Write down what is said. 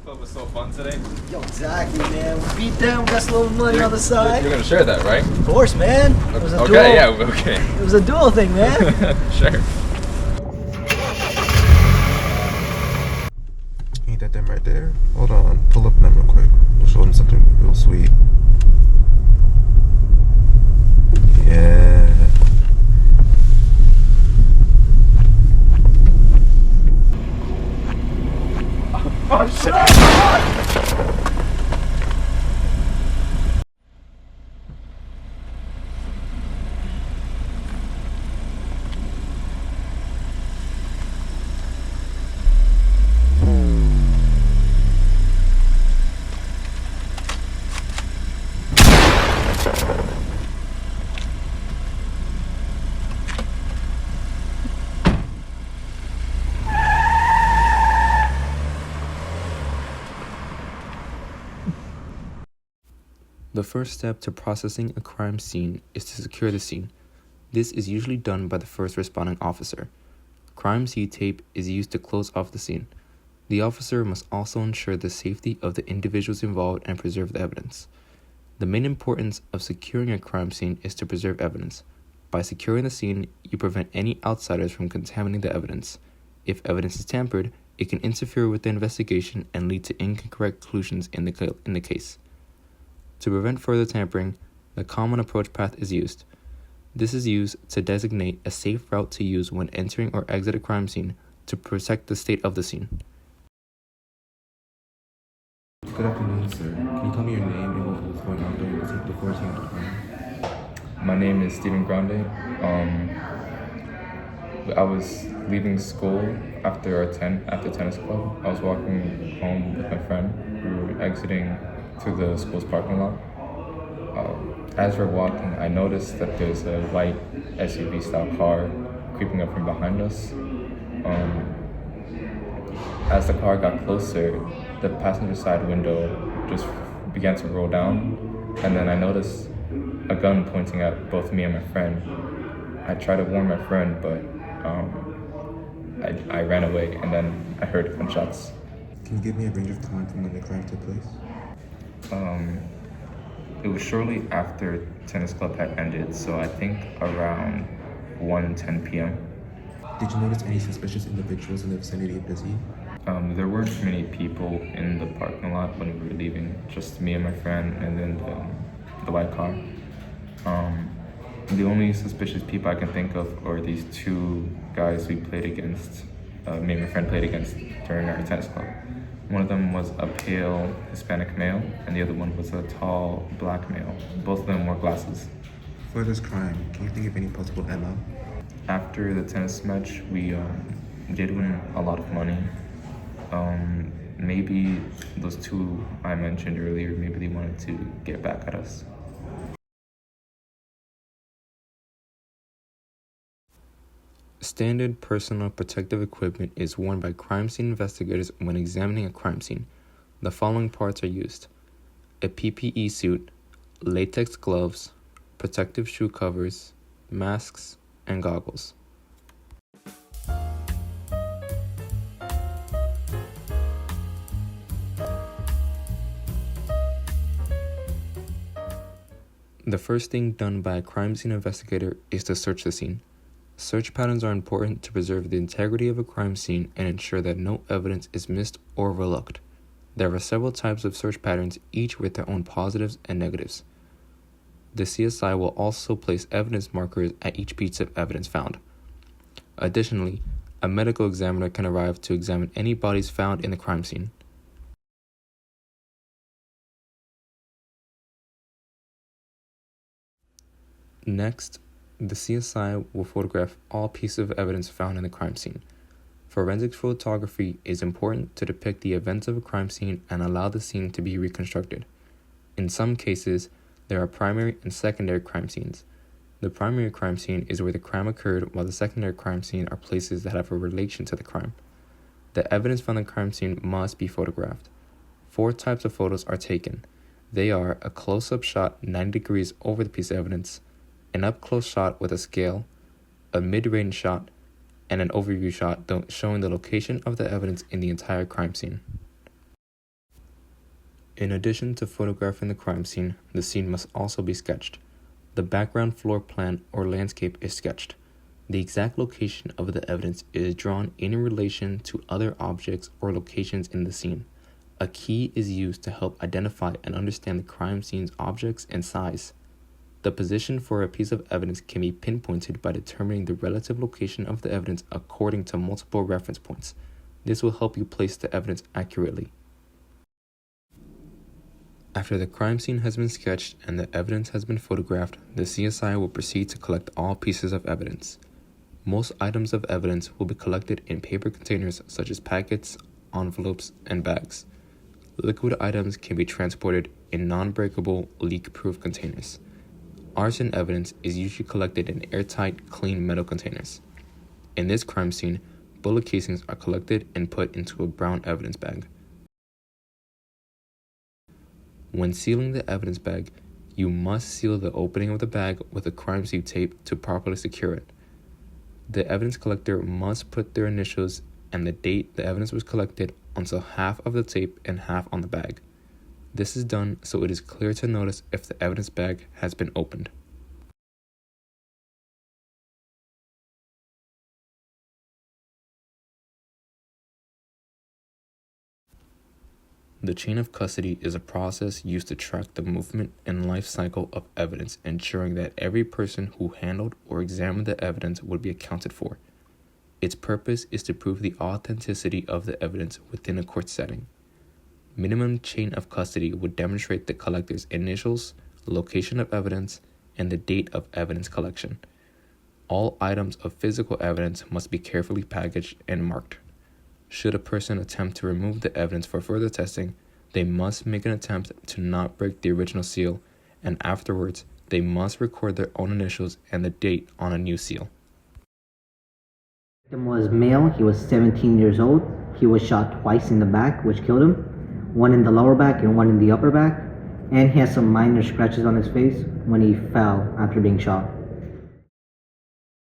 Club was so fun today. Yo, exactly, man. We beat them, got some little money on the side. You're gonna share that, right? Of course, man. It was a duel. Okay, yeah, okay. It was a duel thing, man. Sure. Ain't that them right there? Hold on, pull up them real quick. We'll show them something real sweet. Yeah. Oh shit! The first step to processing a crime scene is to secure the scene. This is usually done by the first responding officer. Crime scene tape is used to close off the scene. The officer must also ensure the safety of the individuals involved and preserve the evidence. The main importance of securing a crime scene is to preserve evidence. By securing the scene, you prevent any outsiders from contaminating the evidence. If evidence is tampered, it can interfere with the investigation and lead to incorrect conclusions in the case. To prevent further tampering, the common approach path is used. This is used to designate a safe route to use when entering or exit a crime scene to protect the state of the scene. Good afternoon, sir. Can you tell me your name and what was going on during the before scene of the crime? My name is Stephen Grande. I was leaving school after tennis club. I was walking home with my friend. We were exiting through the school's parking lot. As we're walking, I noticed that there's a white SUV style car creeping up from behind us. As the car got closer, the passenger side window just began to roll down, and then I noticed a gun pointing at both me and my friend. I tried to warn my friend, but I ran away, and then I heard gunshots. Can you give me a range of time from when the crime took place? It was shortly after tennis club had ended, so I think around 1:10 p.m. Did you notice any suspicious individuals in the vicinity of the scene? There weren't many people in the parking lot when we were leaving, just me and my friend, and then the white car. The only suspicious people I can think of are these two guys we played against, me and my friend played against during our tennis club. One of them was a pale Hispanic male, and the other one was a tall black male. Both of them wore glasses. For this crime, can you think of any possible MO? After the tennis match, we did win a lot of money. Maybe those two I mentioned earlier, maybe they wanted to get back at us. Standard personal protective equipment is worn by crime scene investigators when examining a crime scene. The following parts are used: a PPE suit, latex gloves, protective shoe covers, masks, and goggles. The first thing done by a crime scene investigator is to search the scene. Search patterns are important to preserve the integrity of a crime scene and ensure that no evidence is missed or overlooked. There are several types of search patterns, each with their own positives and negatives. The CSI will also place evidence markers at each piece of evidence found. Additionally, a medical examiner can arrive to examine any bodies found in the crime scene. Next, the CSI will photograph all pieces of evidence found in the crime scene. Forensic photography is important to depict the events of a crime scene and allow the scene to be reconstructed. In some cases, there are primary and secondary crime scenes. The primary crime scene is where the crime occurred, while the secondary crime scene are places that have a relation to the crime. The evidence found in the crime scene must be photographed. 4 types of photos are taken. They are a close-up shot 90 degrees over the piece of evidence, an up-close shot with a scale, a mid-range shot, and an overview shot showing the location of the evidence in the entire crime scene. In addition to photographing the crime scene, the scene must also be sketched. The background floor plan or landscape is sketched. The exact location of the evidence is drawn in relation to other objects or locations in the scene. A key is used to help identify and understand the crime scene's objects and size. The position for a piece of evidence can be pinpointed by determining the relative location of the evidence according to multiple reference points. This will help you place the evidence accurately. After the crime scene has been sketched and the evidence has been photographed, the CSI will proceed to collect all pieces of evidence. Most items of evidence will be collected in paper containers such as packets, envelopes, and bags. Liquid items can be transported in non-breakable, leak-proof containers. Arson evidence is usually collected in airtight, clean metal containers. In this crime scene, bullet casings are collected and put into a brown evidence bag. When sealing the evidence bag, you must seal the opening of the bag with a crime scene tape to properly secure it. The evidence collector must put their initials and the date the evidence was collected onto half of the tape and half on the bag. This is done so it is clear to notice if the evidence bag has been opened. The chain of custody is a process used to track the movement and life cycle of evidence, ensuring that every person who handled or examined the evidence would be accounted for. Its purpose is to prove the authenticity of the evidence within a court setting. Minimum chain of custody would demonstrate the collector's initials, location of evidence, and the date of evidence collection. All items of physical evidence must be carefully packaged and marked. Should a person attempt to remove the evidence for further testing, they must make an attempt to not break the original seal, and afterwards, they must record their own initials and the date on a new seal. The victim was male. He was 17 years old. He was shot twice in the back, which killed him. One in the lower back and one in the upper back. And he has some minor scratches on his face when he fell after being shot.